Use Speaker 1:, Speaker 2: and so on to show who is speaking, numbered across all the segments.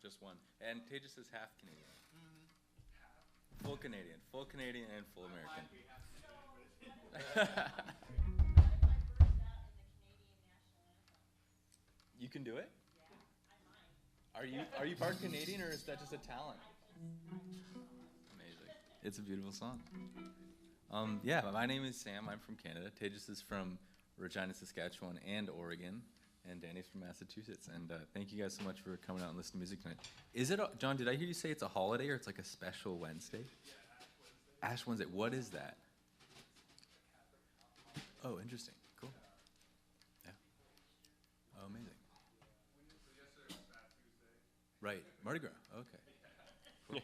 Speaker 1: just one. And Tejas is half Canadian. Full Canadian and full American. You can do it? Are you part Canadian, or is that just a talent? Amazing. It's a beautiful song. Yeah, my name is Sam. I'm from Canada. Tejas is from Regina, Saskatchewan, and Oregon. And Danny's from Massachusetts. And thank you guys so much for coming out and listening to music tonight. Is it, John, did I hear you say it's a holiday, or it's like a special Wednesday? Yeah, Ash Wednesday. What is that? Oh, interesting. Cool. Yeah. Oh, amazing. Right. Mardi Gras. Okay. Cool.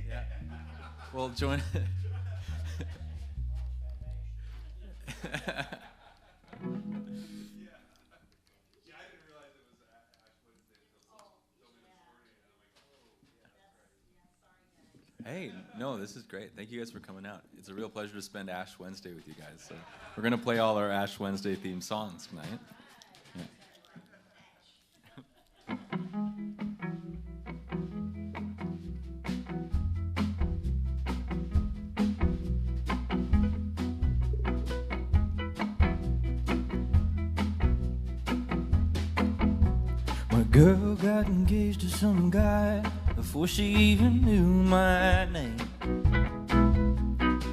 Speaker 1: Yeah. Well, join. Hey, no, this is great. Thank you guys for coming out. It's a real pleasure to spend Ash Wednesday with you guys. So we're going to play all our Ash Wednesday themed songs tonight. Yeah.
Speaker 2: My girl got engaged to some guy before she even knew my name.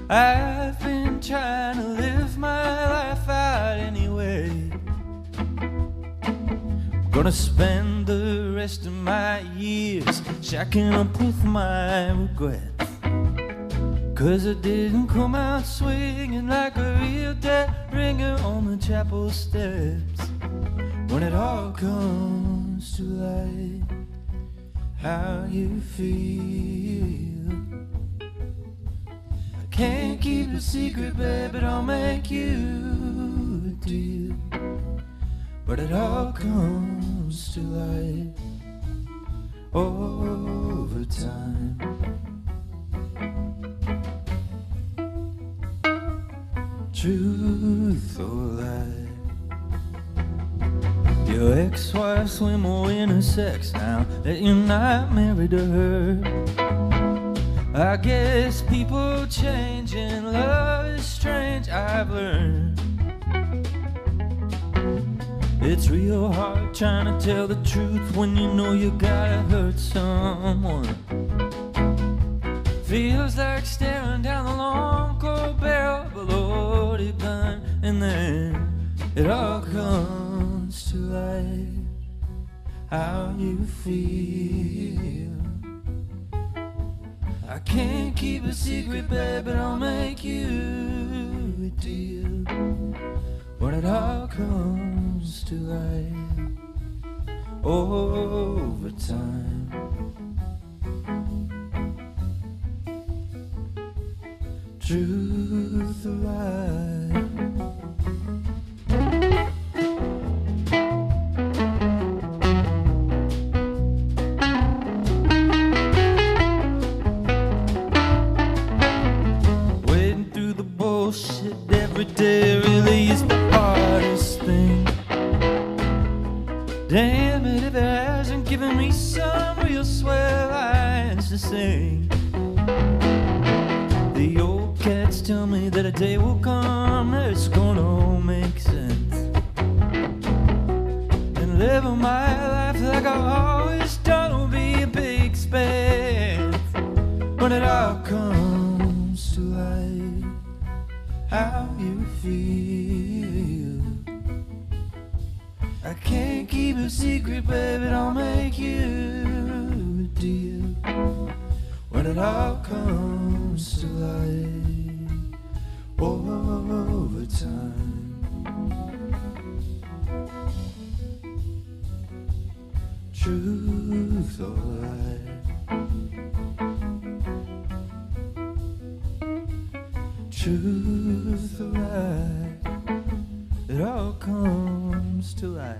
Speaker 2: I've been trying to live my life out anyway. Gonna spend the rest of my years shacking up with my regrets, 'cause I didn't come out swinging like a real dead ringer on the chapel steps. When it all comes to light, how you feel. I can't keep a secret, babe, but I'll make you a deal. But it all comes to light over time. Truth or lie? Your ex-wife's limo intersex now that you're not married to her. I guess people change and love is strange, I've learned. It's real hard trying to tell the truth when you know you gotta hurt someone. Feels like staring down the long cold barrel of a loaded gun, and then it all comes to light, how you feel. I can't keep a secret, babe, but I'll make you a deal. When it all comes to light over time. Truth or lie? Every day really is the hardest thing. Damn it if it hasn't given me some real swell lines to sing. The old cats tell me that a day will come that's gonna all make sense, and living my life like I've always done will be a big expense. When it all comes to light, how you feel. I can't keep a secret, baby, I'll make you a deal. When it all comes to light over time. Truth or lie? Truth or lie? It all comes to light.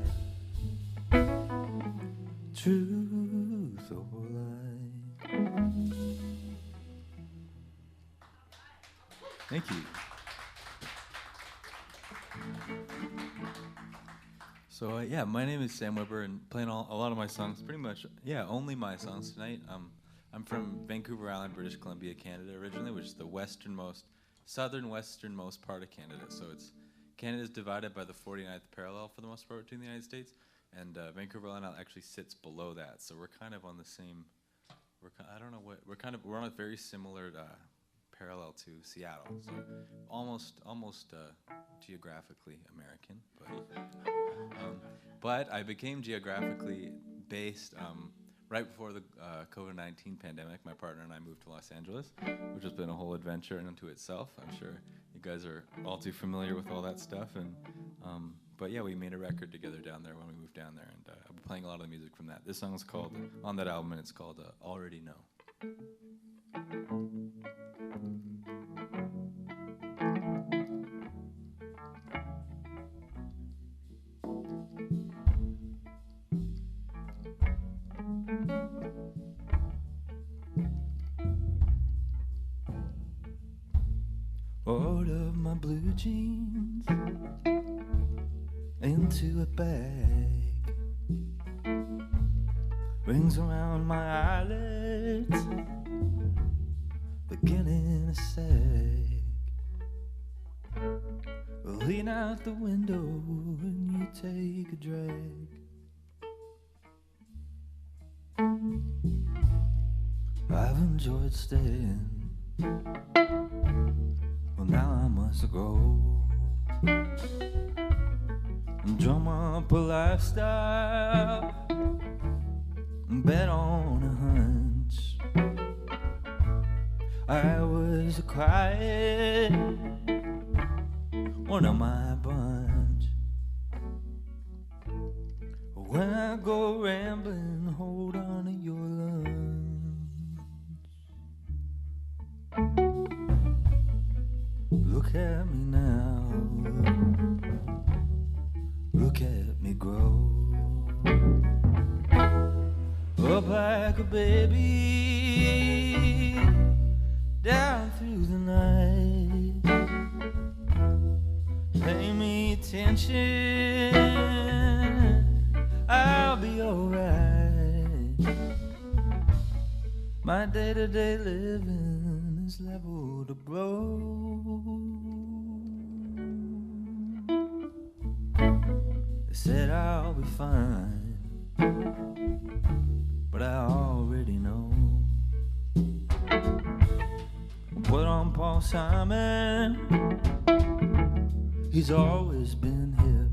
Speaker 2: Truth or lie?
Speaker 1: Thank you. So yeah, my name is Sam Weber, and playing a lot of my songs, pretty much, yeah, only my songs tonight. I'm from Vancouver Island, British Columbia, Canada originally, which is the southern westernmost part of Canada. So Canada's divided by the 49th parallel for the most part between the United States, and Vancouver Island actually sits below that. So we're kind of on the same. We're on a very similar parallel to Seattle. So almost geographically American, but I became geographically based right before the COVID-19 pandemic. My partner and I moved to Los Angeles, which has been a whole adventure unto itself. I'm sure you guys are all too familiar with all that stuff. And but yeah, we made a record together down there when we moved down there, and I've been playing a lot of the music from that. This song is called, on that album, and it's called Already Know.
Speaker 2: Order my blue jeans into a bag, rings around my eyelids, beginning to sag. Lean out the window and you take a drag. I've enjoyed staying, well now I must go and drum up a lifestyle and bet on a hunch. I was a quiet one of my bunch. When I go rambling, hold on to your lunch. Look at me now, look at me grow, up like a baby, down through the night. Pay me attention, I'll be alright. My day-to-day living is level to blow. They said I'll be fine, but I already know. Put on Paul Simon, he's always been hip.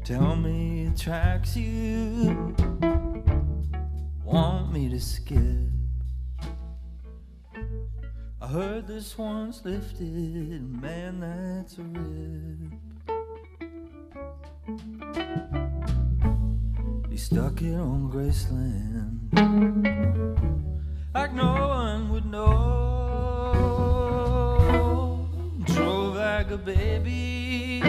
Speaker 2: Tell me it tracks you, want me to skip. I heard this one's lifted, man, that's a rip. He stuck it on Graceland like no one would know. Drove like a baby,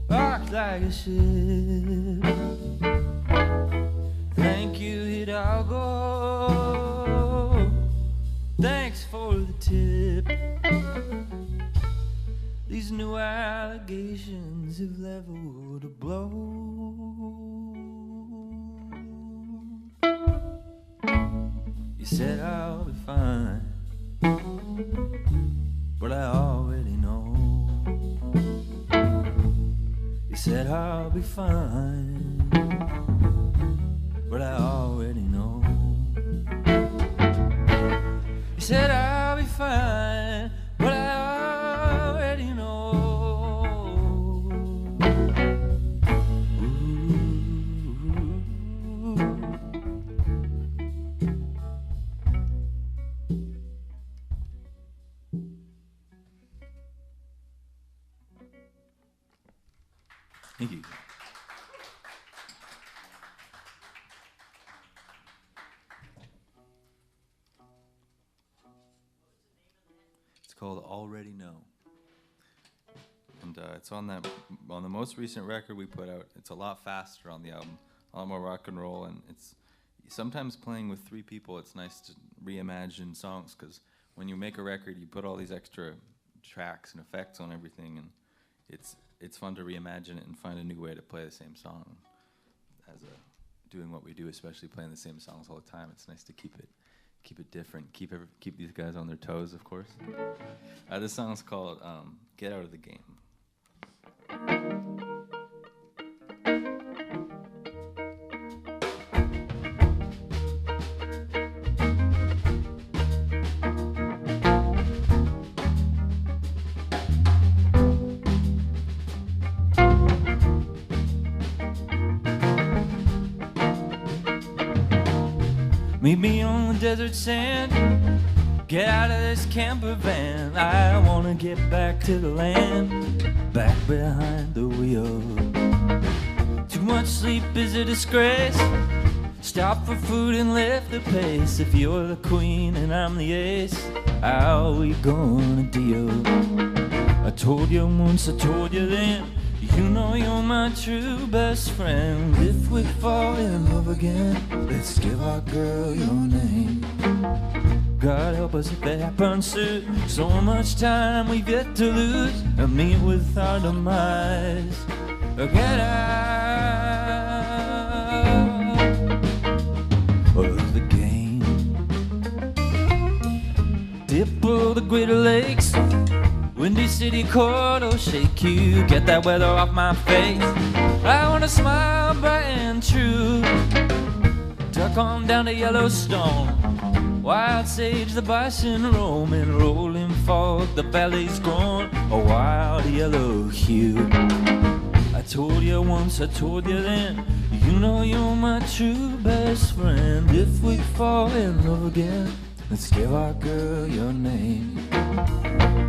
Speaker 2: rocked like a ship. Thank you, Hidalgo, thanks for the tip. These new allegations have leveled a blow. You said I'll be fine, but I already know. You said I'll be fine, but I already know. You said I'll be fine, but I already know.
Speaker 1: Thank you. It's called Already Know. And it's on the most recent record we put out. It's a lot faster on the album, a lot more rock and roll, and it's sometimes playing with three people. It's nice to reimagine songs, because when you make a record, you put all these extra tracks and effects on everything, and it's fun to reimagine it and find a new way to play the same song. As doing what we do, especially playing the same songs all the time, it's nice to keep it different, keep these guys on their toes, of course. This song's called "Get Out of the Game."
Speaker 2: Meet me on the desert sand. Get out of this camper van. I wanna get back to the land, back behind the wheel. Too much sleep is a disgrace. Stop for food and lift the pace. If you're the queen and I'm the ace, how we gonna deal? I told you once, I told you then, you know you're my true best friend. If we fall in love again, let's give our girl your name. God help us if it happens soon. So much time we've yet to lose and meet with our demise. Get out of the game. Dip below the Greater Lakes, Windy City cold, oh shake you, get that weather off my face. I wanna smile bright and true. Tuck on down to Yellowstone, wild sage, the bison roam, and rolling fog, the valley's grown a wild yellow hue. I told you once, I told you then, you know you're my true best friend. If we fall in love again, let's give our girl your name.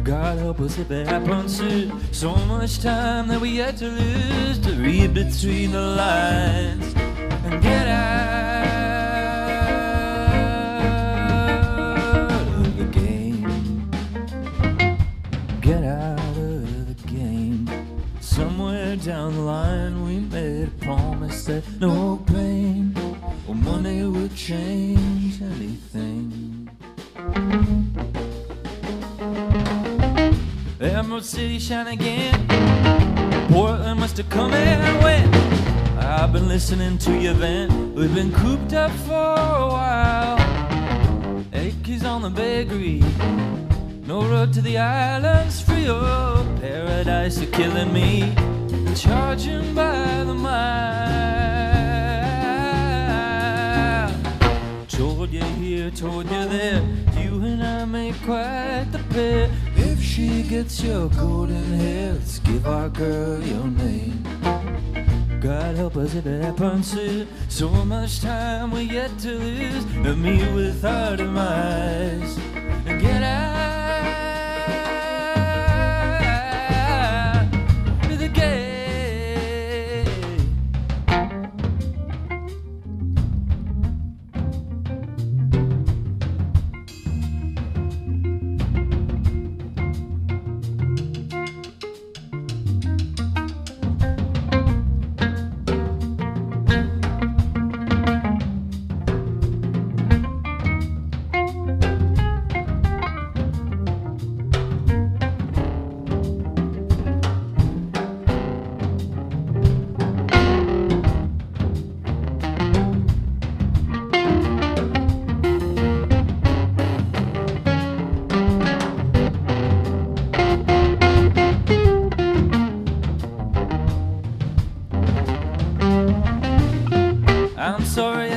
Speaker 2: God help us if it happens soon. So much time that we yet to lose, to read between the lines and get out of the game. Get out of the game. Somewhere down the line we made a promise that no pain or money would change anything. Emerald City shine again. Portland must have come and went. I've been listening to your vent. We've been cooped up for a while. Acres on the bakery, no road to the islands free. Oh, paradise, you're killing me, charging by the mile. Told you here, told you there, you and I make quite the pair. If she gets your golden hair, let's give our girl your name. God help us if it happens soon. So much time we yet to lose, and meet with our demise and get out of the game.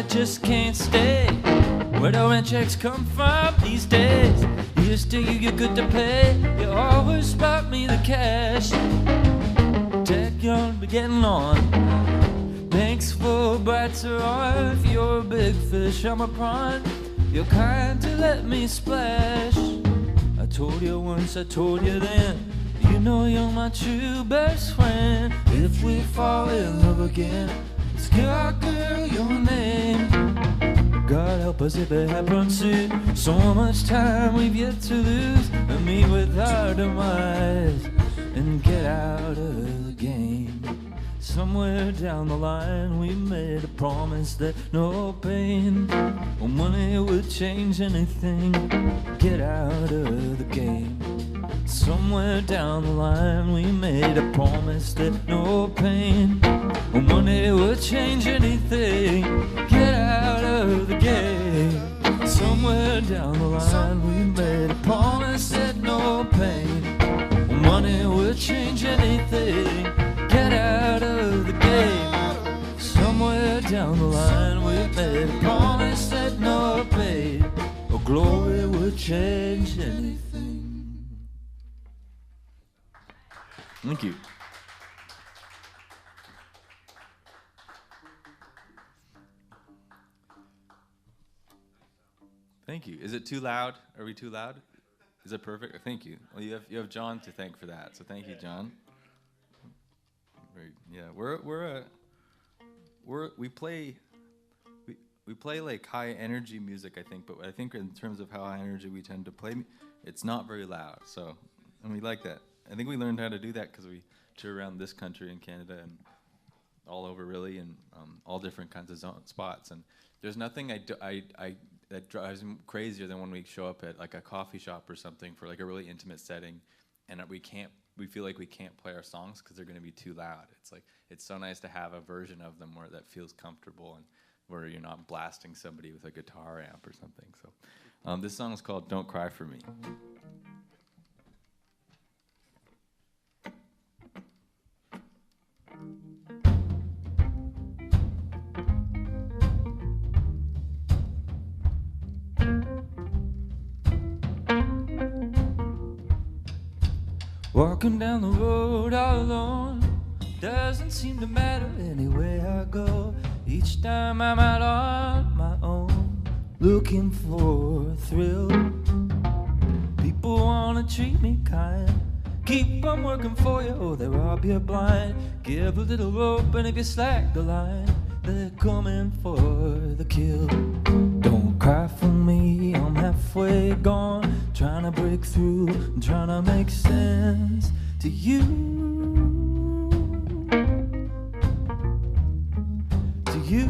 Speaker 2: Just can't stay where the rent checks come from these days. Used to you're good to play, you always spot me the cash. Tech young, be getting on. Thanks for bites are on. If you're a big fish, I'm a prawn. You're kind to let me splash. I told you once, I told you then, you know you're my true best friend. If we fall in love again, let's give our girl your name. God help us if it happens soon. So much time we've yet to lose, and meet with our demise and get out of the game. Somewhere down the line we made a promise that no pain or money would change anything. Get out of the game. Somewhere down the line we made a promise that no pain or money would change anything. Get out of the game. Somewhere down the line we made a promise that no pain or money would change anything. Get out of the game. Somewhere down the line we made a promise that no pain or glory would change anything.
Speaker 1: Thank you. Thank you. Is it too loud? Are we too loud? Is it perfect? Thank you. Well, you have Jon to thank for that. So thank you, Jon. We play like high energy music, I think, but I think in terms of how high energy we tend to play, it's not very loud. So, and we like that. I think we learned how to do that because we tour around this country and Canada and all over really, and all different kinds of spots. And there's nothing that drives me crazier than when we show up at like a coffee shop or something for like a really intimate setting, and we feel like we can't play our songs because they're going to be too loud. It's like it's so nice to have a version of them where that feels comfortable and where you're not blasting somebody with a guitar amp or something. So this song is called "Don't Cry for Me."
Speaker 2: Walking down the road all alone, doesn't seem to matter any way I go. Each time I'm out on my own, looking for a thrill. People wanna treat me kind, keep on working for you or they rob you blind. Give a little rope and if you slack the line, they're coming for the kill. Don't cry for me, I'm halfway gone, trying to break through, trying to make sense to you. To you.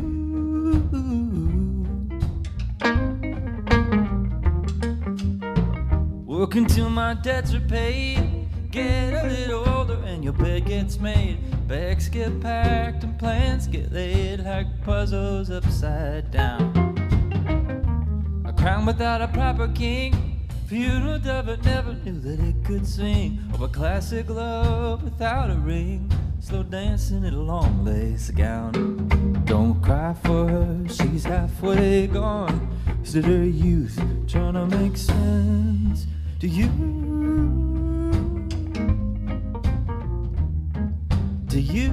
Speaker 2: Working till my debts are paid, get a little older and your bed gets made. Bags get packed and plans get laid like puzzles upside down. A crown without a proper king, funeral dove that never knew that it could sing. Of a classic love without a ring, slow dancing in a long lace gown. Don't cry for her, she's halfway gone. Is it her youth trying to make sense to you? To you.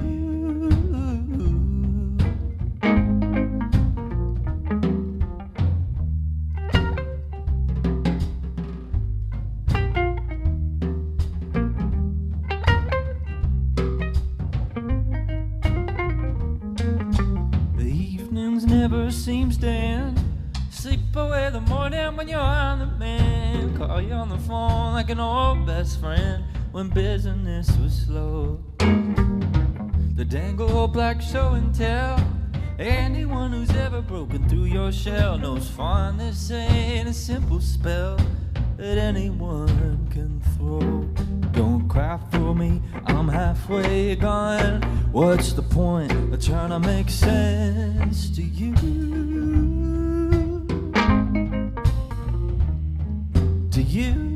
Speaker 2: The evenings never seems to end. Sleep away the morning when you're on the mend. Call you on the phone like an old best friend when business was slow. The dangle black show and tell. Anyone who's ever broken through your shell knows fondness ain't a simple spell that anyone can throw. Don't cry for me, I'm halfway gone. What's the point of trying to make sense to you? To you.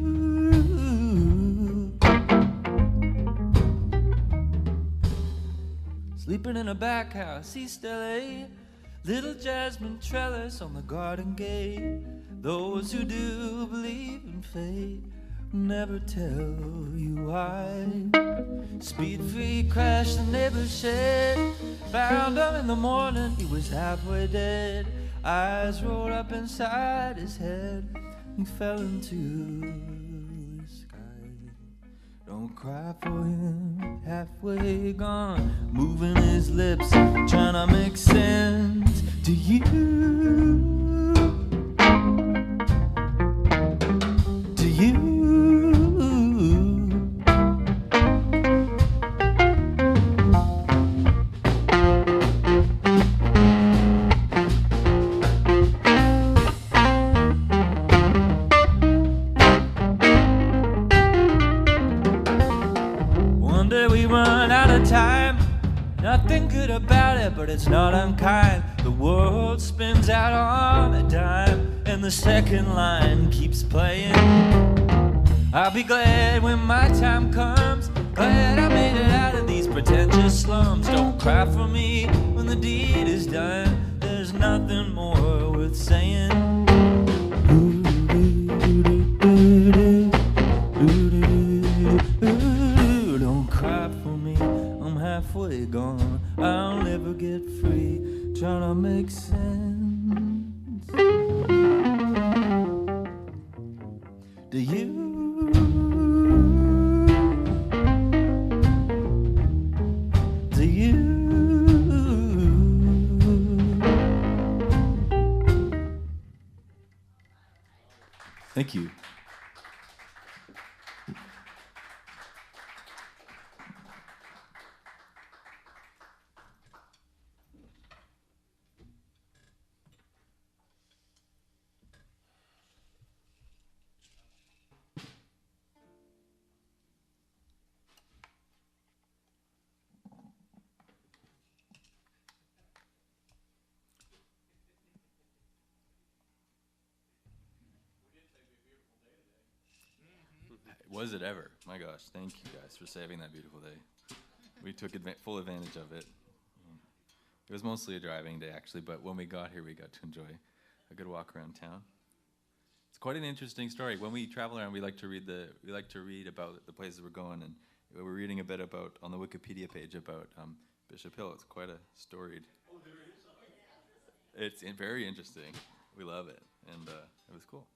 Speaker 2: Sleeping in a back house, East LA, little jasmine trellis on the garden gate. Those who do believe in fate never tell you why. Speed free crashed the neighbor's shed, found him in the morning, he was halfway dead. Eyes rolled up inside his head, he fell into the sky. Don't cry for him, halfway gone, moving his lips, trying to make sense to you. To you. Nothing good about it, but it's not unkind. The world spins out on a dime, and the second line keeps playing. I'll be glad when my time comes, glad I made it out of these pretentious slums. Don't cry for me when the deed is done, there's nothing more worth saying. Don't cry for me, I'm halfway gone, I'll never get free, trying to make sense. Do you? Do you?
Speaker 1: Thank you. Was it ever? My gosh, thank you guys for saving that beautiful day. We took full advantage of it. It was mostly a driving day, actually, but when we got here, we got to enjoy a good walk around town. It's quite an interesting story. When we travel around, we like to read about the places we're going, and we're reading a bit about on the Wikipedia page about Bishop Hill. It's quite a storied. Oh, there is. It's very interesting. We love it, and it was cool.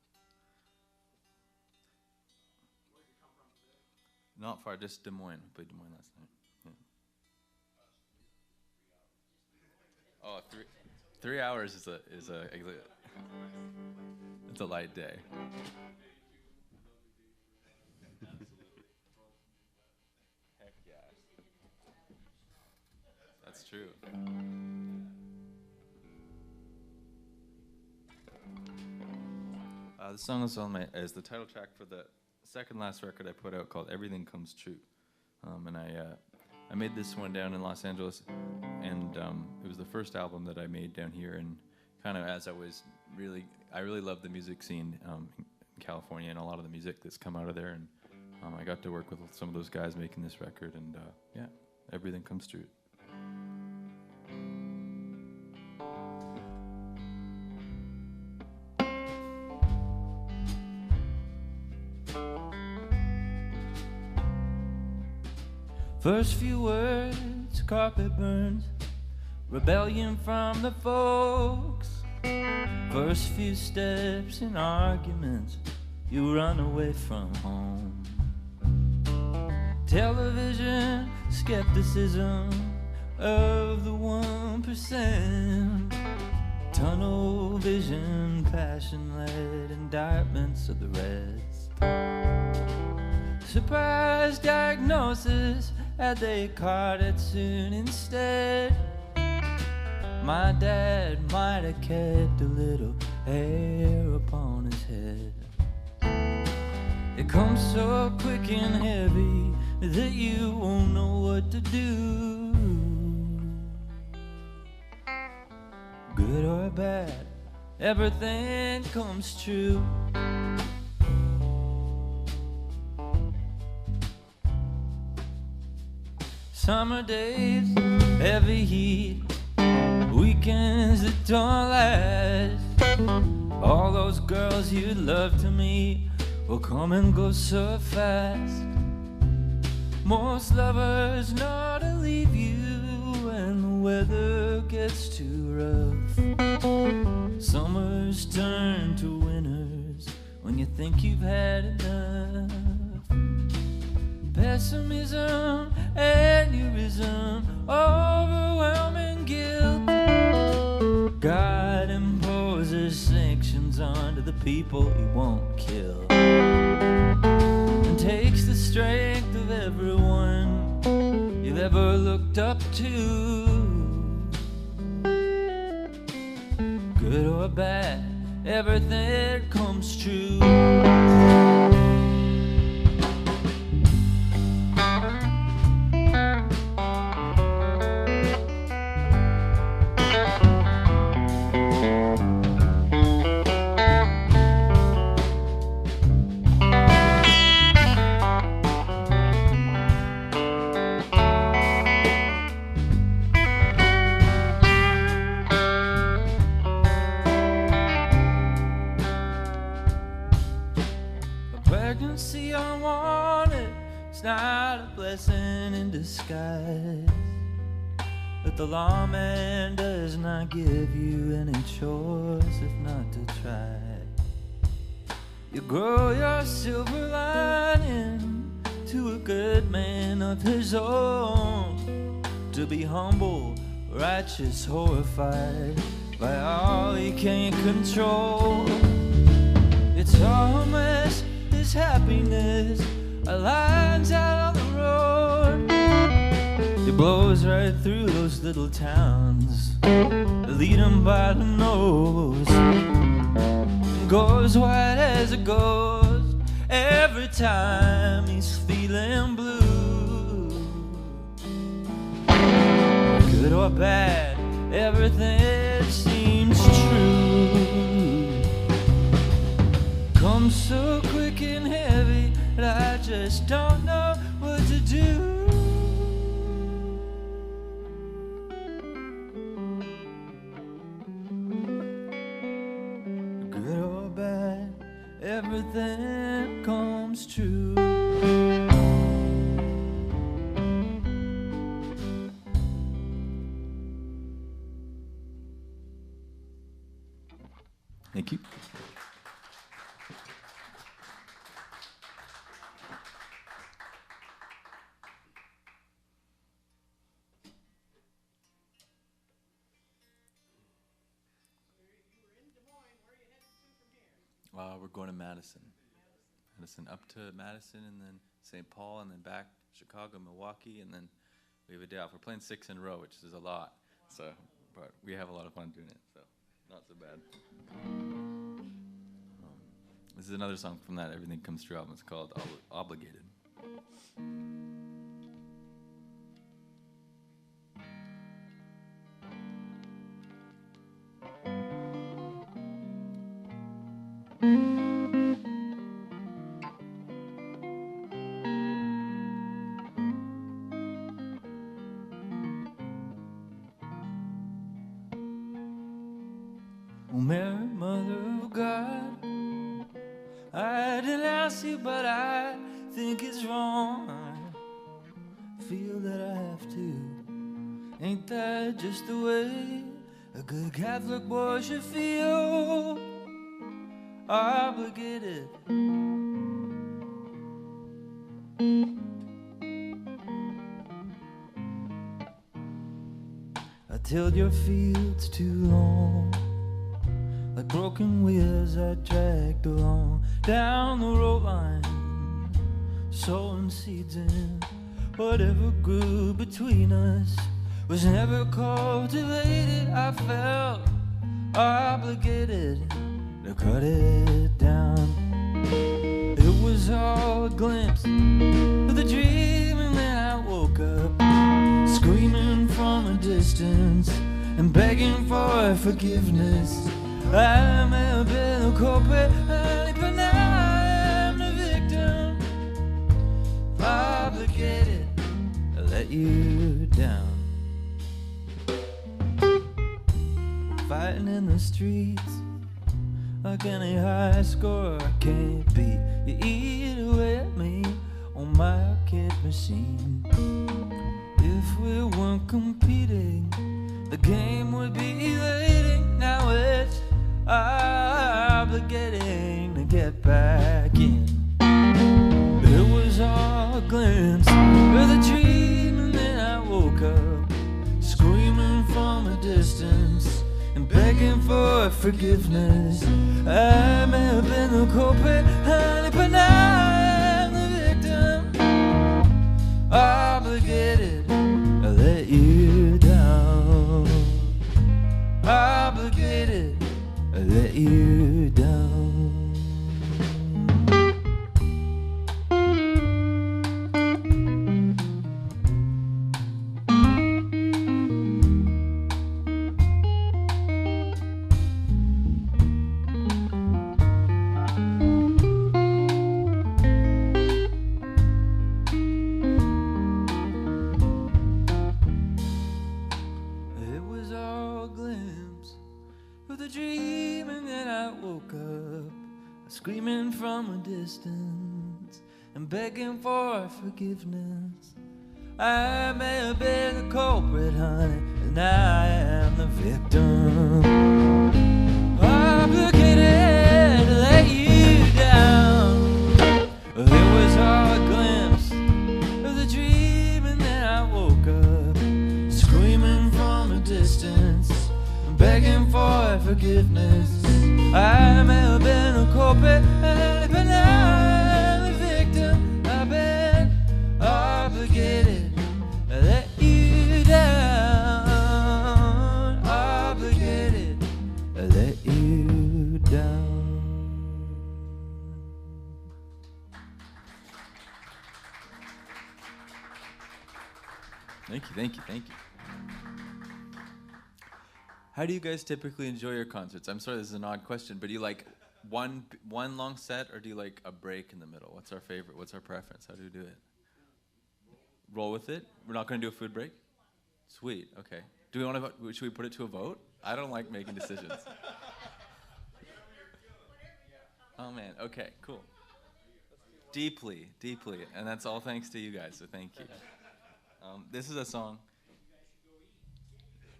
Speaker 1: Not far, just Des Moines. We played Des Moines last night. Yeah. Oh, 3 hours is a it's a light day. Heck yeah. That's true. The song is the title track for the second last record I put out called Everything Comes True. And I made this one down in Los Angeles, and it was the first album that I made down here, and kind of as I really love the music scene in California and a lot of the music that's come out of there, and I got to work with some of those guys making this record, and yeah, everything comes true.
Speaker 2: First few words, carpet burns, rebellion from the folks. First few steps in arguments, you run away from home. Television, skepticism of the 1%. Tunnel vision, passion-led indictments of the rest. Surprise diagnosis, had they caught it soon instead. My dad might have kept a little hair upon his head. It comes so quick and heavy that you won't know what to do. Good or bad, everything comes true. Summer days, heavy heat, weekends that don't last. All those girls you'd love to meet will come and go so fast. Most lovers know to leave you when the weather gets too rough. Summers turn to winters when you think you've had enough. Pessimism, aneurysm, overwhelming guilt. God imposes sanctions onto the people he won't kill, and takes the strength of everyone you've ever looked up to. Good or bad, everything comes true. pregnancy unwanted, it's not a blessing in disguise. But the lawman does not give you any choice if not to try. You grow your silver lining to a good man of his own, to be humble, righteous, horrified by all he can't control. It's almost his happiness, a lines out on the road. It blows right through those little towns, lead him by the nose, and goes white as a ghost every time he's feeling blue. Good or bad, everything seems true. Comes so quick and heavy that I just don't know what to do. Good or bad, everything comes true.
Speaker 1: Thank you. We're going to Madison. Up to Madison, and then St. Paul, and then back Chicago, Milwaukee, and then we have a day off. We're playing 6 in a row, which is a lot. So, but we have a lot of fun doing it, so not so bad. This is another song from that Everything Comes True album. It's called Obligated.
Speaker 2: Oh, Mary, Mother of God, I didn't ask you, but I think it's wrong. I feel that I have to. Ain't that just the way a good Catholic boy should feel? Obligated. I tilled your fields too long, like broken wheels I dragged along down the road line, sowing seeds in whatever grew between us was never cultivated. I felt obligated to cut it down. It was all a glimpse of the dream, and then I woke up screaming from a distance and begging for forgiveness. I may have been a culprit, but now I'm the victim. Obligated to let you down. Fighting in the streets like any high score I can't beat. You eat away at me on my arcade machine. If we weren't competing, the game would be elating. Now it's obligating to get back in. It was all a glimpse of the dream, and then I woke up screaming from a distance and begging for forgiveness. I may have been the culprit, honey, but now I'm the victim. Obligated to let you down. Obligated to let you down. distance and begging for forgiveness. I may have been the culprit, honey, and I am the victim. Obligated to let you down. There was a glimpse of the dream, and then I woke up screaming from a distance, begging for forgiveness. I may have been a culprit, but now I'm a victim. I've been obligated to let you down. Obligated to let you down.
Speaker 1: Thank you, thank you, thank you. How do you guys typically enjoy your concerts? I'm sorry, this is an odd question, but do you like one long set, or do you like a break in the middle? What's our favorite? What's our preference? How do we do it? Roll with it? We're not going to do a food break? Sweet, okay. Do we want to? Should we put it to a vote? I don't like making decisions. Oh man, okay, cool. Deeply, deeply, and that's all thanks to you guys, so thank you. This is a song.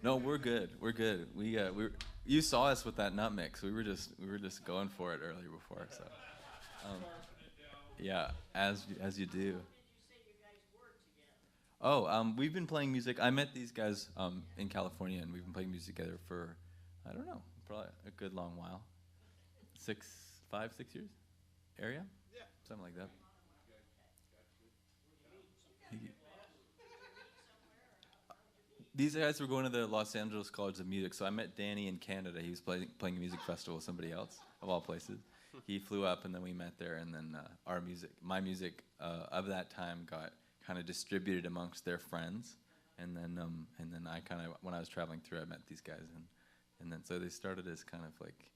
Speaker 1: No, we're good. We're good. You saw us with that nut mix. We were just going for it earlier before. So, yeah, as you do. Oh, we've been playing music. I met these guys in California, and we've been playing music together for, I don't know, probably a good long while. 5, 6 years, area, yeah, something like that. These guys were going to the Los Angeles College of Music, so I met Danny in Canada. He was playing a music festival with somebody else, of all places. He flew up, and then we met there, and then my music of that time got kind of distributed amongst their friends, and then I kind of, when I was traveling through, I met these guys, and then so they started as kind of like,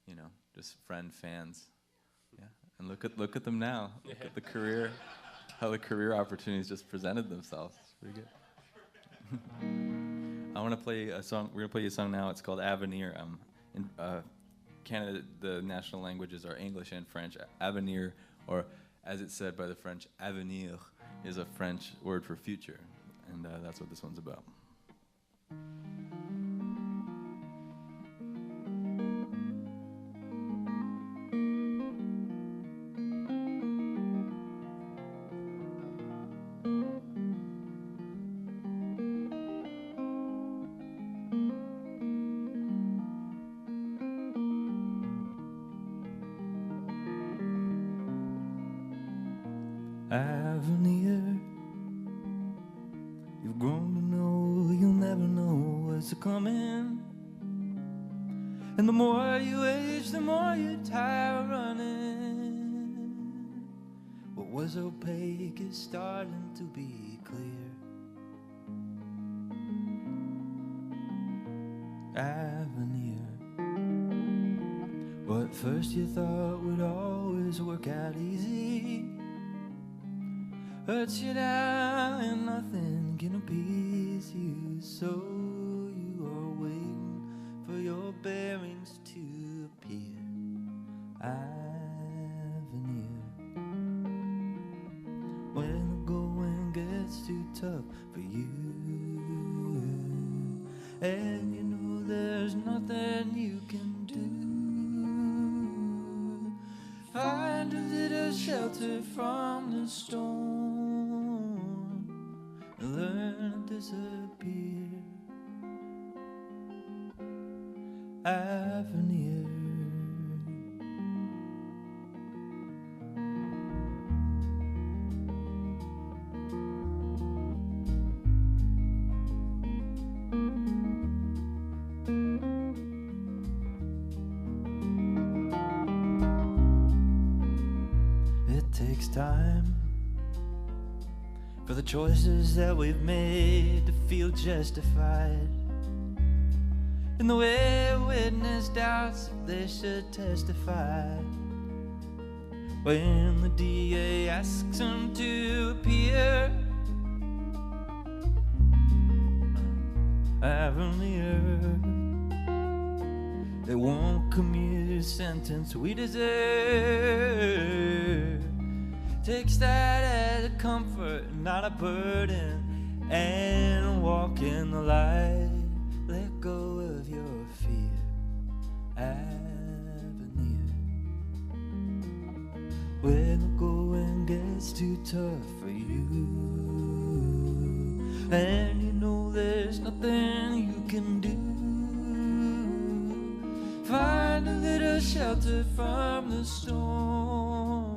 Speaker 1: you know, just friend fans, yeah. And look at them now. Yeah. Look at the career, how the career opportunities just presented themselves. It's pretty good. I want to play a song. We're gonna play a song now. It's called Avenir. In Canada, the national languages are English and French. Avenir, or as it's said by the French, avenir, is a French word for future, and that's what this one's about.
Speaker 2: Avenir, you've grown to know you'll never know what's coming. And the more you age, the more you tire running. What was opaque is starting to be clear. Avenir, what first you thought would always work out easy, hurts you down and nothing can appease you. So you are waiting for your bearings to appear. Avenir, when the going gets too tough for you, and you know there's nothing you can do, find a little shelter from the storm and learn to disappear. Avenir, it takes time for the choices that we've made to feel justified, and the way witness doubts if they should testify. When the DA asks them to appear, Avenir, They won't commute a sentence we deserve. Takes that as a comfort, not a burden, and walk in the light. Let go of your fear, avenir. When the going gets too tough for you, and you know there's nothing you can do, find a little shelter from the storm,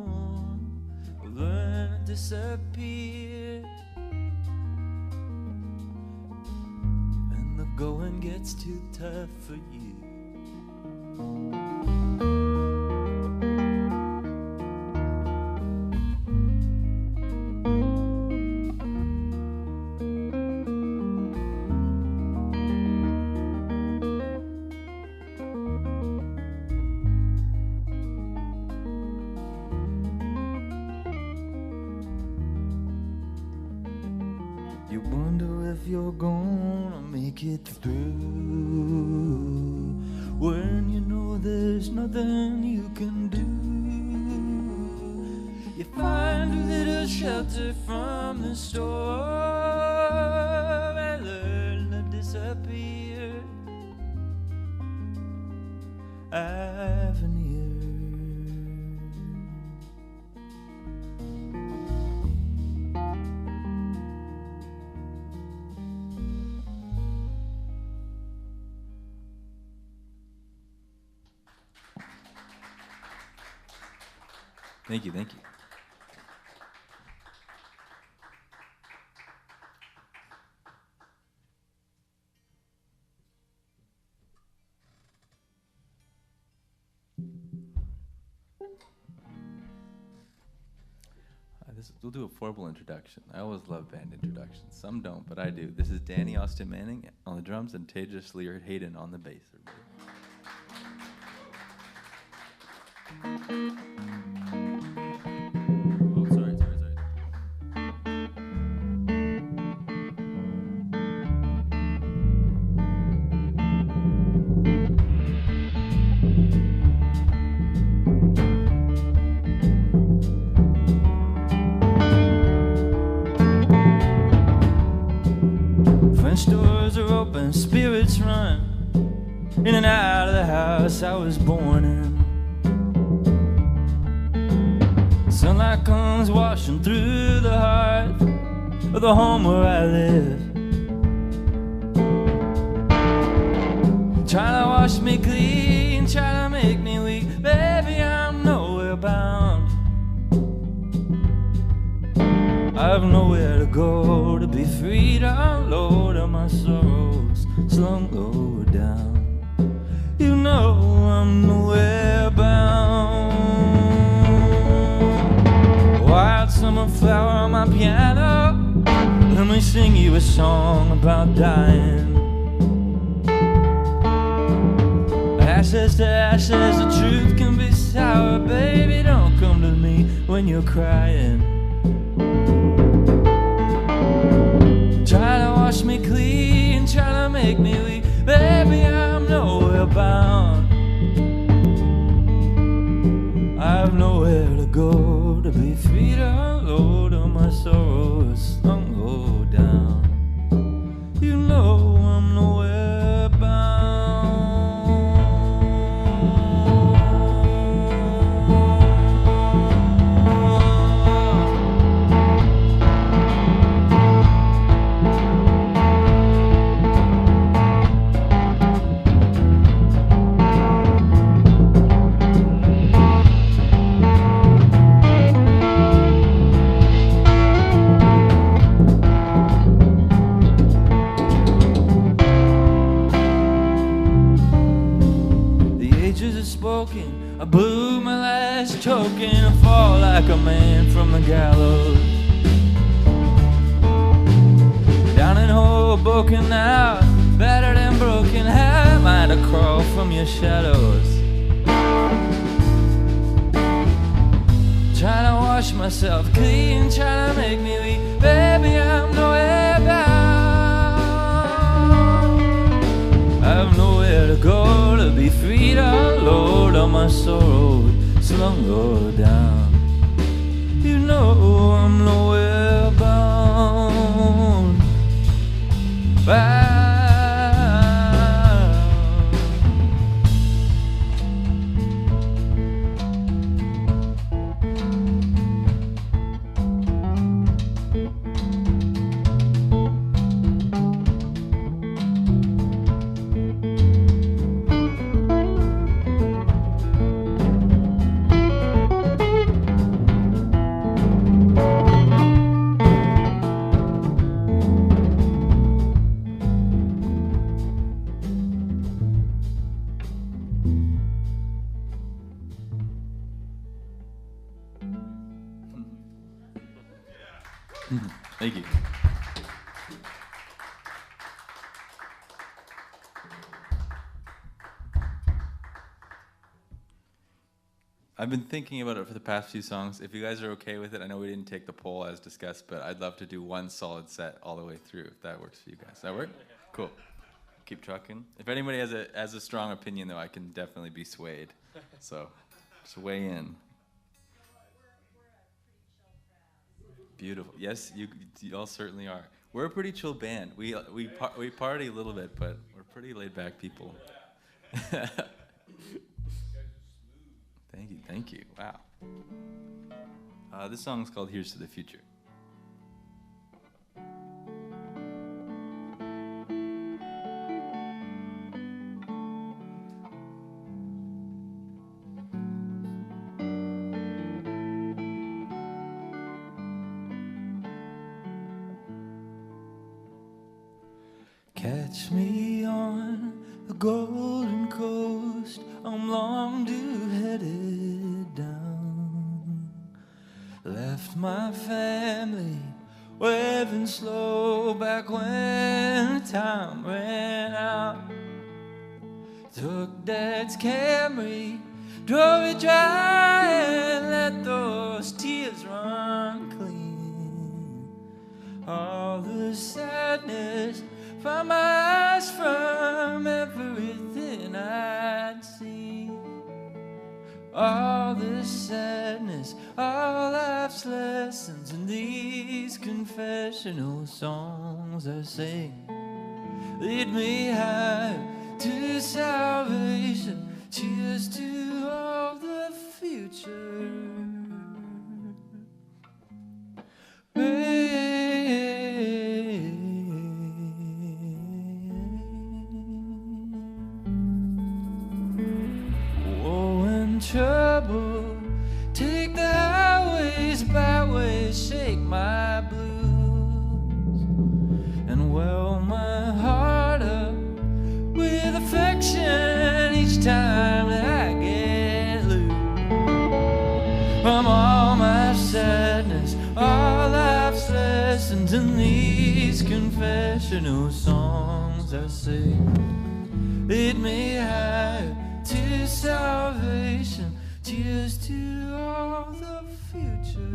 Speaker 2: or learn to disappear. And the going gets too tough for you. You wonder if you're gonna make it through when you know there's nothing you can do. You find a little shelter from the storm and learn to disappear. Avenir.
Speaker 1: Thank you, thank you. We'll do a formal introduction. I always love band introductions. Some don't, but I do. This is Danny Austin Manning on the drums and Tejas Leierheyden on the bass. Oh, sorry.
Speaker 2: French doors are open, spirits run in and out of the house I was born in. Sunlight comes washing through the heart of the home where I live. Try to wash me clean, try to make me weak. Baby, I'm nowhere bound. I've nowhere to go to be free to unload of my sorrows slung low down. You know I'm nowhere bound. Wild summer flower on my piano, let me sing you a song about dying. Ashes to ashes, the truth can be sour. Baby, don't come to me when you're crying. Try to wash me clean, try to make me weak. Baby, I'm nowhere bound. I've nowhere to go to be free to unload all my sorrows slung low down. You know I'm nowhere bound. I blew my last token and fall like a man from the gallows. Down in Hoboken now, battered and broken, how am I to crawl from your shadows? Trying to wash myself clean, trying to make me weak. Baby, I'm nowhere bound. I've nowhere to go to be freed, our Lord, all my sorrow slung Lord down. You know I'm nowhere bound.
Speaker 1: Thank you. I've been thinking about it for the past few songs. If you guys are okay with it, I know we didn't take the poll as discussed, but I'd love to do one solid set all the way through, if that works for you guys. Does that work? Cool. Keep trucking. If anybody has a strong opinion, though, I can definitely be swayed. So just weigh in. Beautiful. Yes, you all certainly are. We're a pretty chill band. We party a little bit, but we're pretty laid back people. Thank you. Wow. This song's called "Here's to the Future."
Speaker 2: Catch me on the Golden Coast, I'm long due headed down. Left my family waving slow back when time ran out. Took Dad's Camry, drove it dry and let those tears run clean. All the sadness from my eyes, from everything I'd seen. All the sadness, all life's lessons, and these confessional songs I sing lead me high to salvation. Cheers to all the future. Trouble, take the highways, byways, shake my blues, and well my heart up with affection each time that I get loose. From all my sadness, all life's lessons, and these confessional songs I sing lead me high to salvation. Cheers to all the future.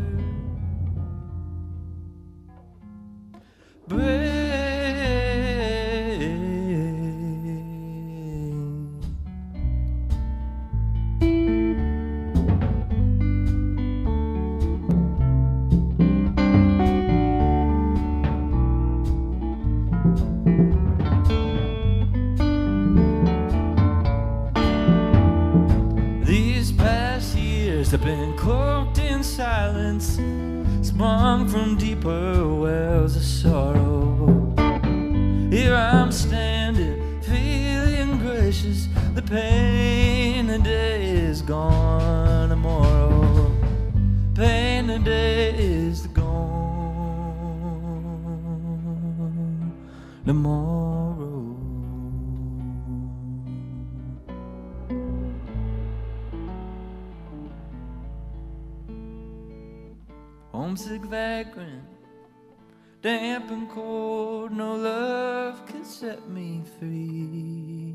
Speaker 2: Have been cloaked in silence, sprung from deeper wells of sorrow. Here I'm standing, feeling gracious. The pain today is gone tomorrow. Pain today is gone tomorrow. Homesick, vagrant, damp and cold, no love can set me free.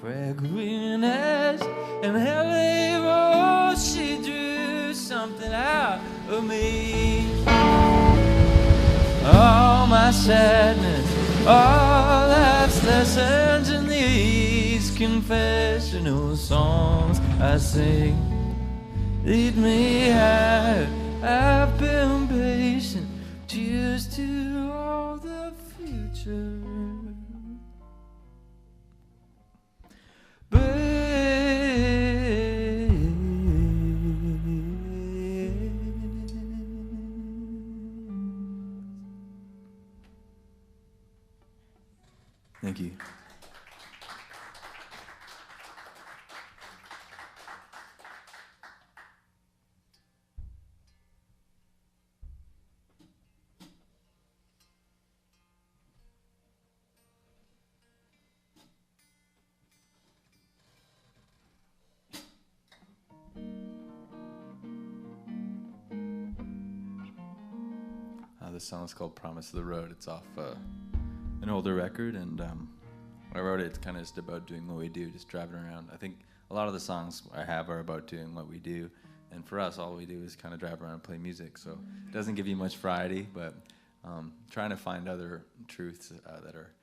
Speaker 2: Fragrant as an LA rose, she drew something out of me. All my sadness, all life's lessons, and these confessional songs I sing. Lead me higher, I've been patient. Cheers to all the future.
Speaker 1: Thank you. This song is called Promise of the Road. It's off an older record, and when I wrote it, it's kind of just about doing what we do, just driving around. I think a lot of the songs I have are about doing what we do, and for us, all we do is kind of drive around and play music, so it doesn't give you much variety, but trying to find other truths that are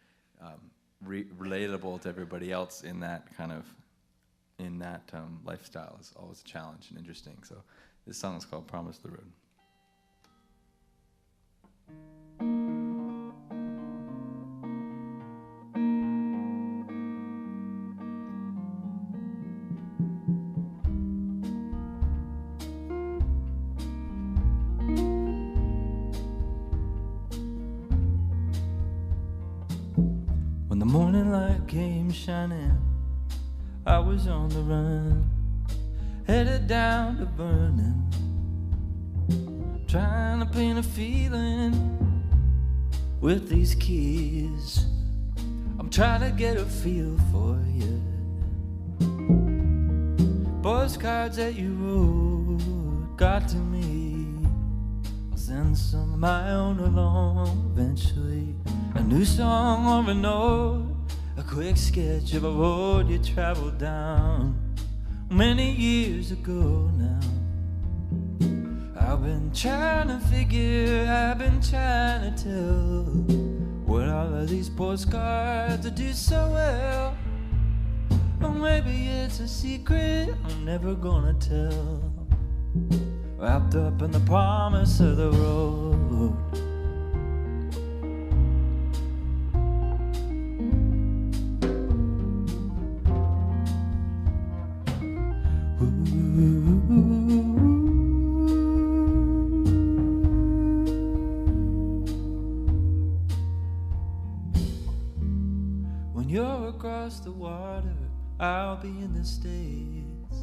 Speaker 1: relatable to everybody else in that kind of, lifestyle is always a challenge and interesting. So this song is called Promise of the Road.
Speaker 2: When the morning light came shining, I was on the run, headed down to Vernon, trying to paint a feeling with these keys. I'm trying to get a feel for you. Postcards that you wrote got to me. I'll send some of my own along eventually. A new song or a note, a quick sketch of a road you traveled down many years ago now. I've been trying to figure, I've been trying to tell what all of these postcards do so well. Or maybe it's a secret I'm never gonna tell, wrapped up in the promise of the road. When you're across the water, I'll be in the States.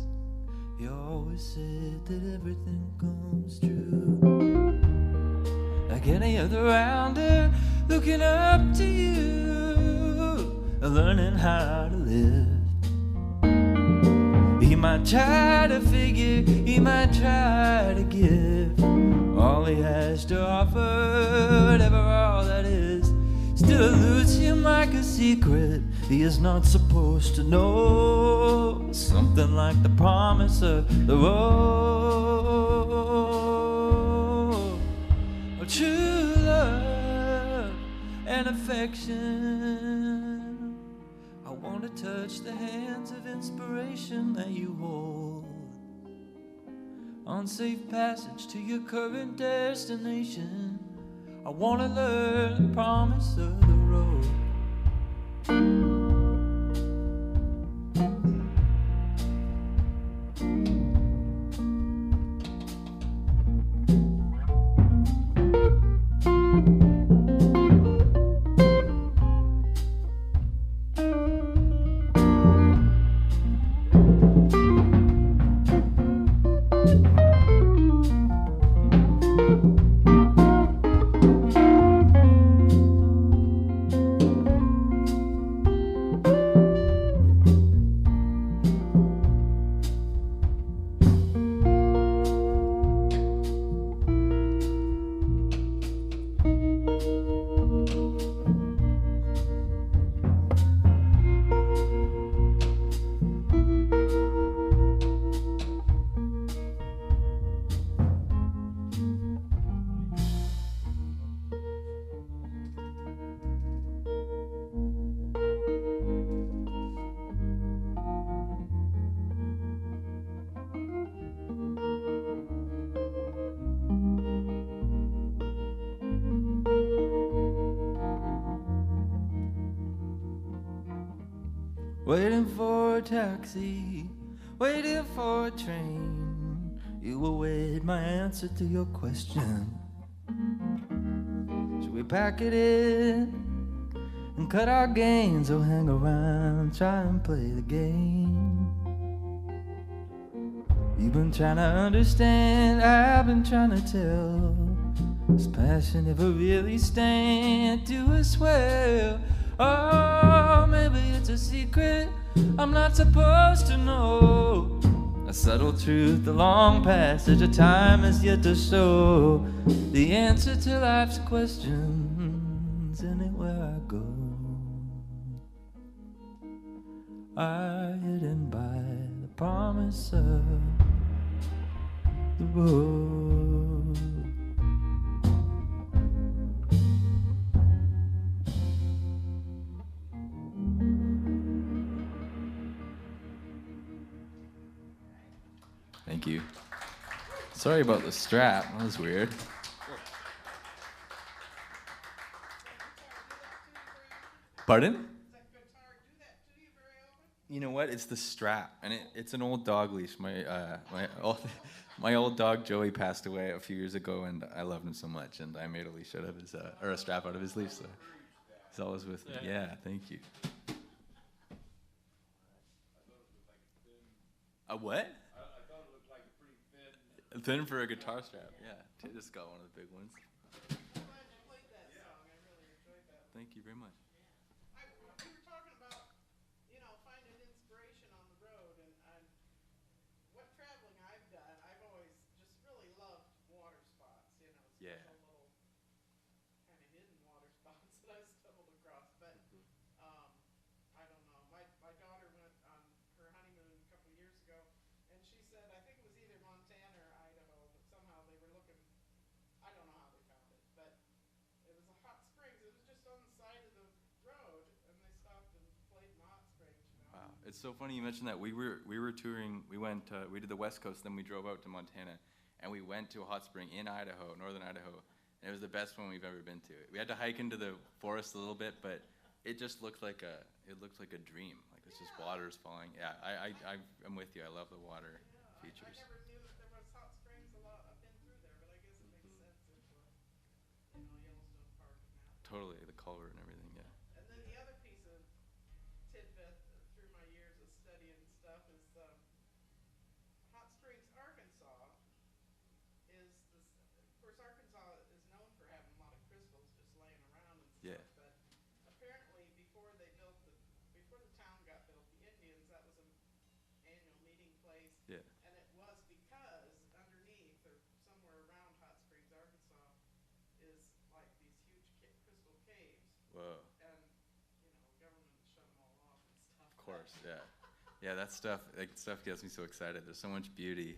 Speaker 2: You always said that everything comes true. Like any other rounder, looking up to you, learning how to live. He might try to figure, he might try to give all he has to offer, whatever all that is. Still eludes him like a secret he is not supposed to know. Something like the promise of the road. Of true love and affection. I want to touch the hands of inspiration that you hold on safe passage to your current destination. I want to learn the promise of the road. waiting for a taxi, waiting for a train. You await my answer to your question. Should we pack it in and cut our gains, or hang around, try and play the game? You've been trying to understand, I've been trying to tell. This passion never really stand to us well. Oh, maybe it's a secret I'm not supposed to know. A subtle truth, the long passage of time has yet to show the answer to life's questions anywhere I go. Hidden by the promise of the road.
Speaker 1: Thank you. Sorry about the strap. That was weird. Pardon? You know what? It's the strap, and it's an old dog leash. My old dog Joey passed away a few years ago, and I loved him so much, and I made a leash out of his or a strap out of his leash. So he's always with me. Yeah, thank you. A what?
Speaker 3: I thought it looked like a pretty thin.
Speaker 1: Thin for a guitar strap. Yeah, just got one of the big ones.
Speaker 3: I'm glad you played that song. I really enjoyed that.
Speaker 1: Thank you very much.
Speaker 3: We were talking about, finding inspiration on the road, and what traveling I've done. I've always just really loved water spots,
Speaker 1: Yeah.
Speaker 3: special little kind of hidden water spots that I've stumbled across. But I don't know. My daughter went on her honeymoon a couple of years ago, and she said, I think it was either Montana or Idaho, but somehow they were looking. I don't know how they found it, but it was a hot springs. It was just on the side of the road, and they stopped and played in the hot springs.
Speaker 1: Wow, it's so funny you mentioned that. We were touring. We went. We did the West Coast, then we drove out to Montana, and we went to a hot spring in Idaho, northern Idaho, and it was the best one we've ever been to. We had to hike into the forest a little bit, but it just looked like a dream. Like it's just water's falling. Yeah, I'm with you. I love the water features.
Speaker 3: I never knew that there was hot springs a lot up in through there, but I guess it makes sense if Yellowstone Park and that.
Speaker 1: Totally, the culvert and everything. Yeah.
Speaker 3: And then the other piece of tidbit through my years of studying stuff is Hot Springs, Arkansas. Of course, Arkansas is known for having a lot of crystals just laying around and stuff.
Speaker 1: Yeah.
Speaker 3: But apparently, before the town got built, the Indians, that was an annual meeting place.
Speaker 1: Yeah.
Speaker 3: And it was because underneath or somewhere around Hot Springs, Arkansas, is like these huge crystal caves.
Speaker 1: Whoa.
Speaker 3: And government shut them all off and stuff.
Speaker 1: Of course. Yeah. Yeah. That stuff gets me so excited. There's so much beauty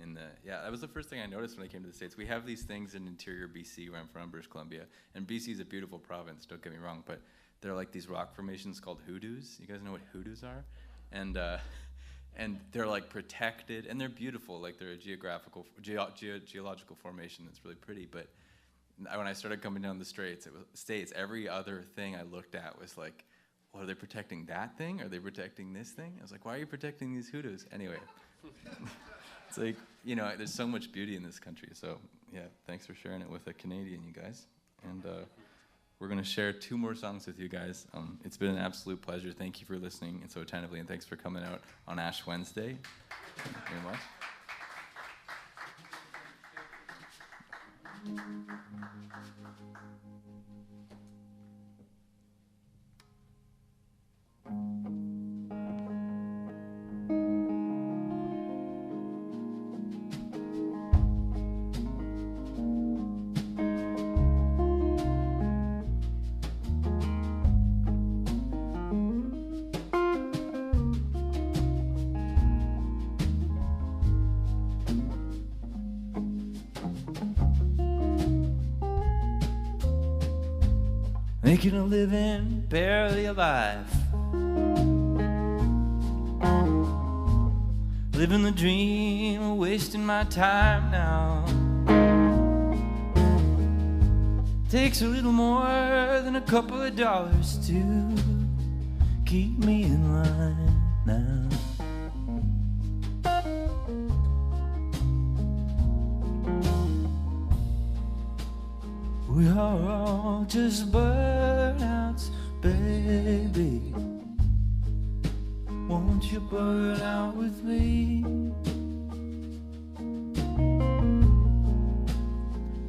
Speaker 1: in the. Yeah. That was the first thing I noticed when I came to the States. We have these things in interior BC, where I'm from, British Columbia, and BC is a beautiful province. Don't get me wrong, but they're like these rock formations called hoodoos. You guys know what hoodoos are? And they're like protected, and they're beautiful. Like they're a geological formation that's really pretty. But when I started coming down the States, every other thing I looked at was like, well, are they protecting that thing? Are they protecting this thing? I was like, why are you protecting these hoodoos? Anyway, it's like, there's so much beauty in this country. So yeah, thanks for sharing it with a Canadian, you guys. And we're going to share 2 more songs with you guys. It's been an absolute pleasure. Thank you for listening and so attentively, and thanks for coming out on Ash Wednesday. Thank you very much.
Speaker 2: Making a living, barely alive. Living the dream, wasting my time now. Takes a little more than a couple of dollars to keep me in line now. We are all just burnouts, baby. Won't you burn out with me?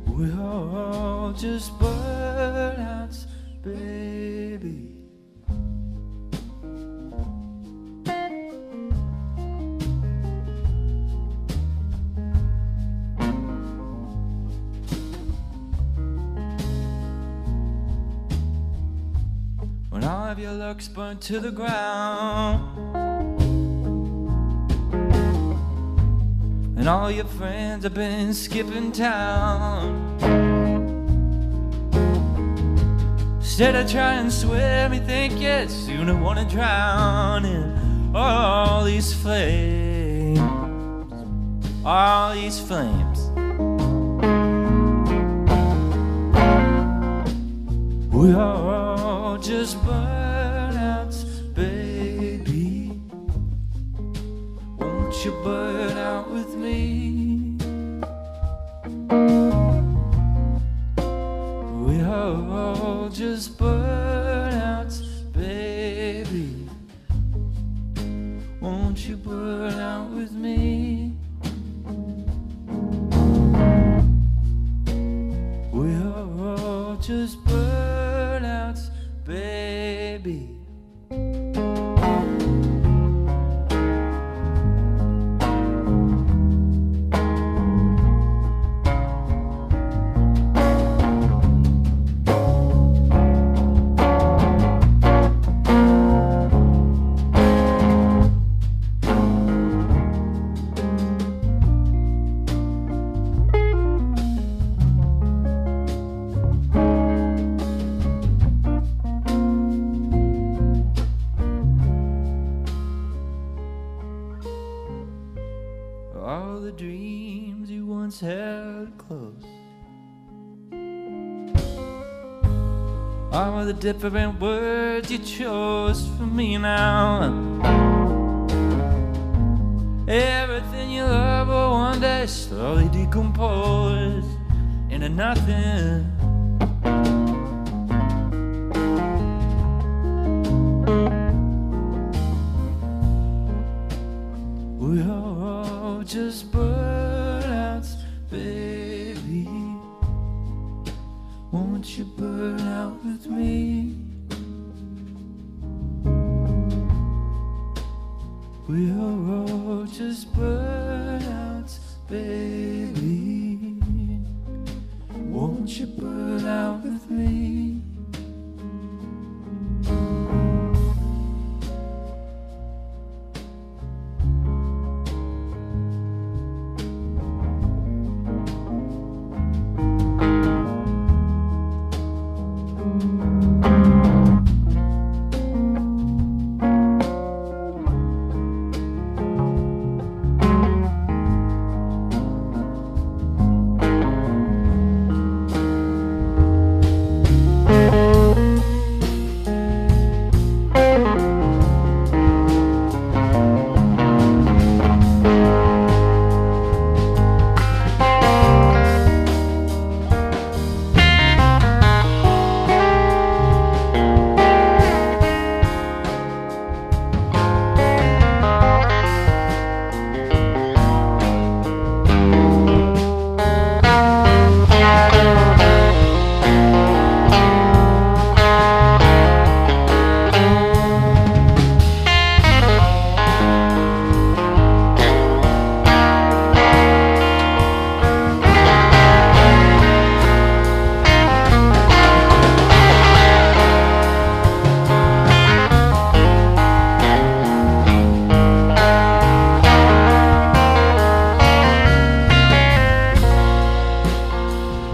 Speaker 2: We are all just burnouts, baby. When all of your luck's burnt to the ground and all your friends have been skipping town, instead of trying to swim, you think you'd sooner wanna drown in all these flames, all these flames. We are all just burnouts, baby. Won't you burn out with me? We are all just burnouts, baby. Won't you burn out with me? We are all just burnouts, baby. All the dreams you once held close, all the different words you chose for me now. Everything you love will one day slowly decompose into nothing. We are all just burnouts, baby. Won't you burn out with me? We are all just burnouts, baby. Won't you burn out with me?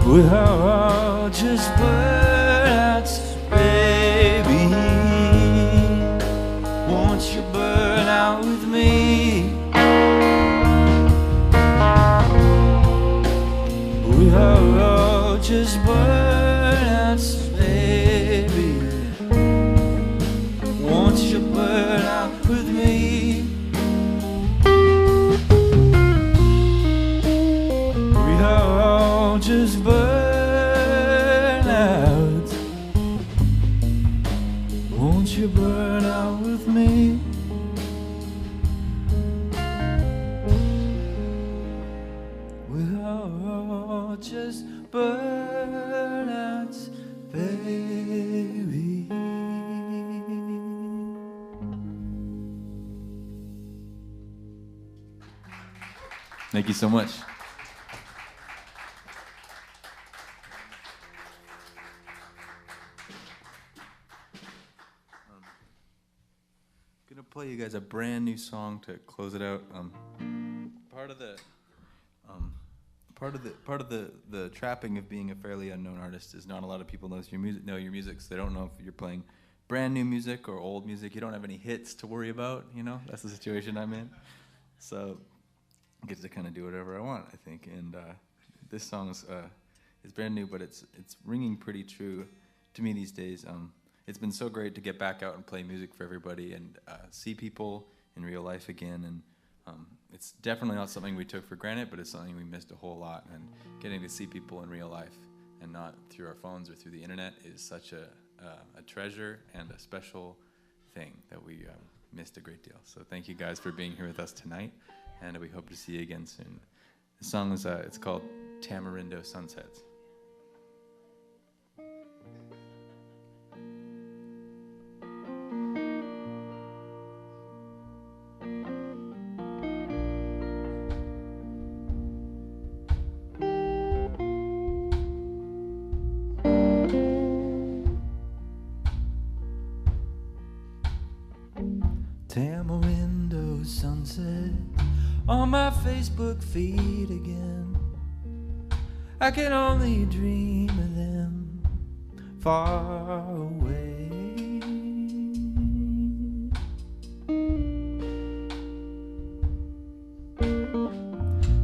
Speaker 2: We are all just burnouts, baby. Won't you burn out with me? We are all just burnouts, baby. Won't you are just burnouts, baby.
Speaker 1: Thank you so much. Gonna play you guys a brand new song to close it out. Part of the trapping of being a fairly unknown artist is not a lot of people know your music, so they don't know if you're playing brand new music or old music. You don't have any hits to worry about, you know? That's the situation I'm in. So I get to kind of do whatever I want, I think. And this song is brand new, but it's ringing pretty true to me these days. It's been so great to get back out and play music for everybody and see people in real life again. And it's definitely not something we took for granted, but it's something we missed a whole lot. And getting to see people in real life and not through our phones or through the internet is such a treasure and a special thing that we missed a great deal. So thank you guys for being here with us tonight, and we hope to see you again soon. The song is it's called Tamarindo Sunsets.
Speaker 2: Tamarindo sunset on my Facebook feed again. I can only dream of them far away.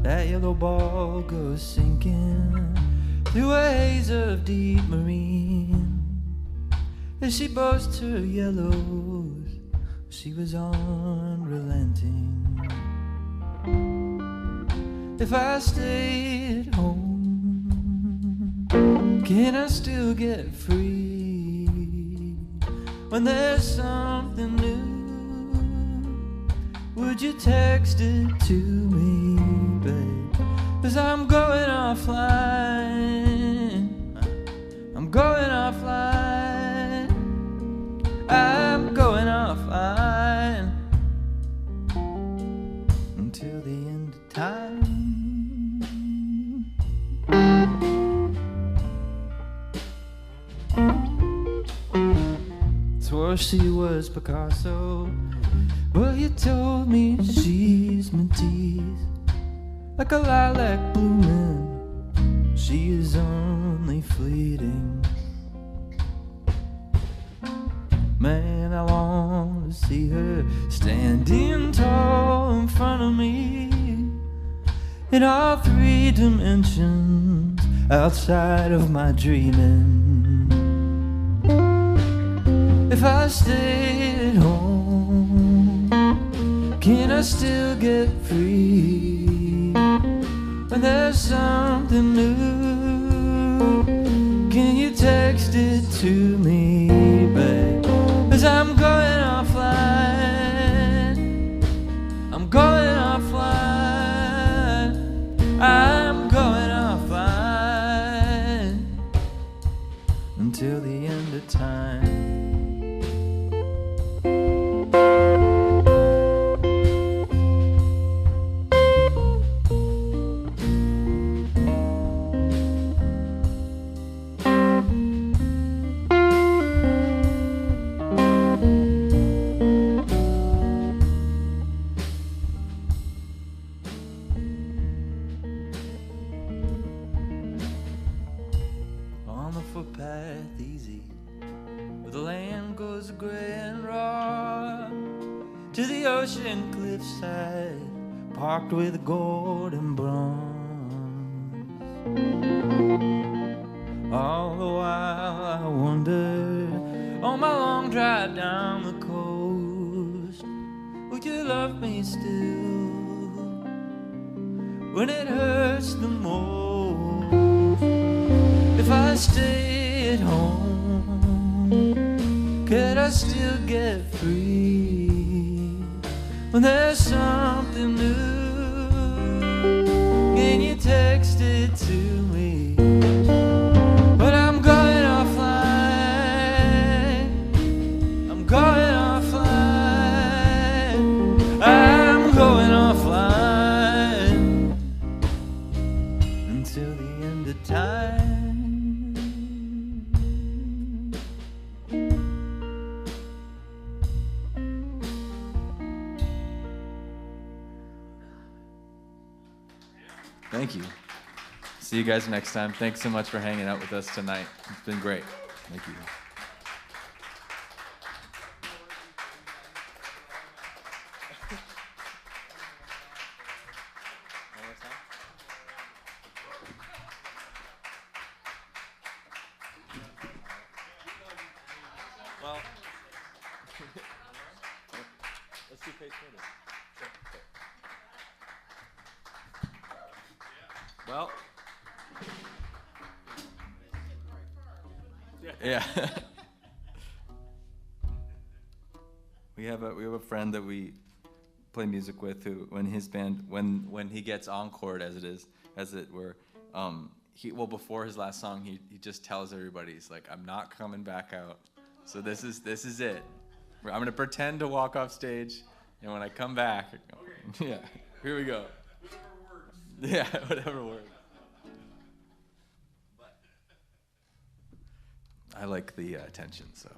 Speaker 2: That yellow ball goes sinking through a haze of deep marine as she boasts her yellows. She was unrelenting. If I stay at home, can I still get free? When there's something new, would you text it to me, babe? 'Cause I'm going offline. I'm going offline. I'm going offline until the end of time. Swore she was Picasso, but you told me she's Matisse. Like a lilac blooming, she is only fleeting. Man, I long to see her standing tall in front of me in all three dimensions outside of my dreaming. If I stay at home, can I still get free? When there's something new, can you text it to me, babe? 'Cause I'm going offline. I'm going offline. I'm going offline until the end of time. Parked with gold and bronze. All the while I wondered, on my long drive down the coast, would you love me still when it hurts the most? If I stay at home, could I still get free? When there's something new, and you texted to me. But I'm going offline. I'm going offline. I'm going offline until the end of time.
Speaker 1: Thank you. See you guys next time. Thanks so much for hanging out with us tonight. It's been great. Thank you. Well, let's do page photos. Well, yeah. we have a friend that we play music with who, when his band, when he gets encored, as it were, before his last song, he just tells everybody, he's like, I'm not coming back out. So this is it. I'm gonna pretend to walk off stage, and when I come back, yeah, here we go. Yeah, whatever works. I like the tension, so.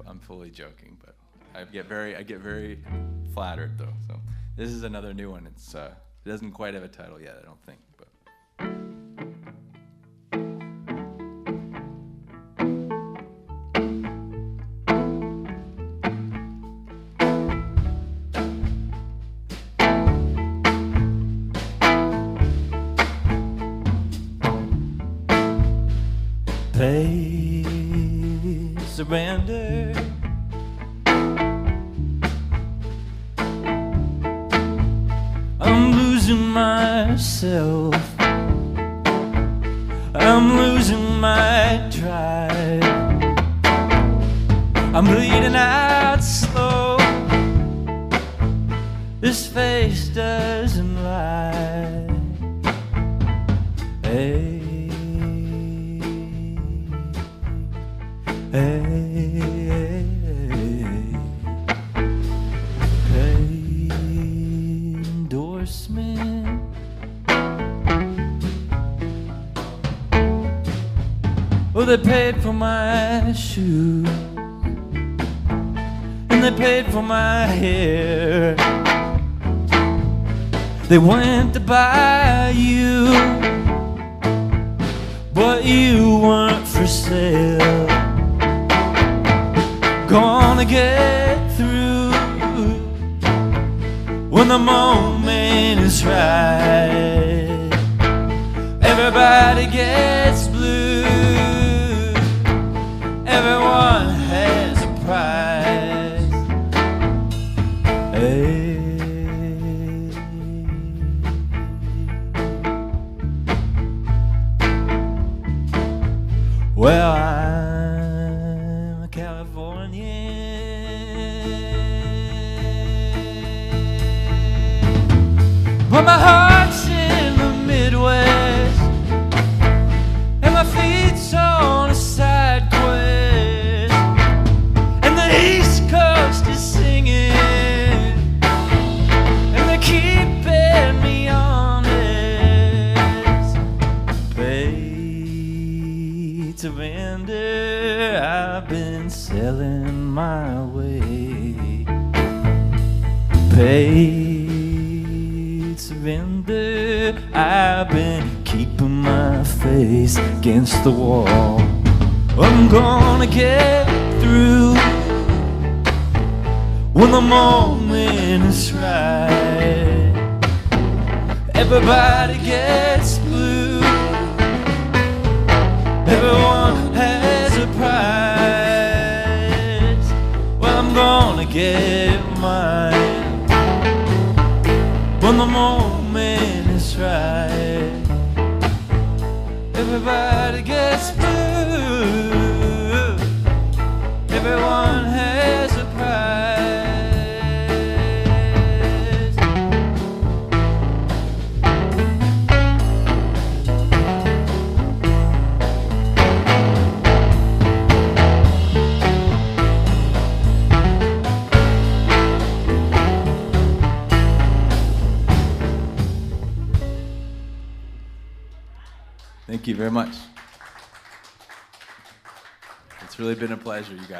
Speaker 1: I'm fully joking, but I get very flattered though. So this is another new one. It doesn't quite have a title yet, I don't think, but.
Speaker 2: Pay surrender. I'm losing myself. I'm losing my drive. I'm bleeding out slow. This face doesn't lie. Hey. Endorsement. Oh, they paid for my shoes, and they paid for my hair. They went to buy you, but you weren't for sale. Gonna get through when the moment is right. Everybody gets blue. Everyone has a price. Hey. Well, I'm a Californian, but my heart's in the Midwest, and my feet's on a side quest, and the East Coast is singing, and they're keeping me honest. Paid to render, I've been selling my way. Paid surrender, I've been keeping my face against the wall. I'm gonna get through when the moment is right. Everybody gets blue. Everyone has a price. Well, I'm gonna get mine when the moment is right. Everybody gets blue. Everyone has a
Speaker 1: Thank you very much. It's really been a pleasure, you guys.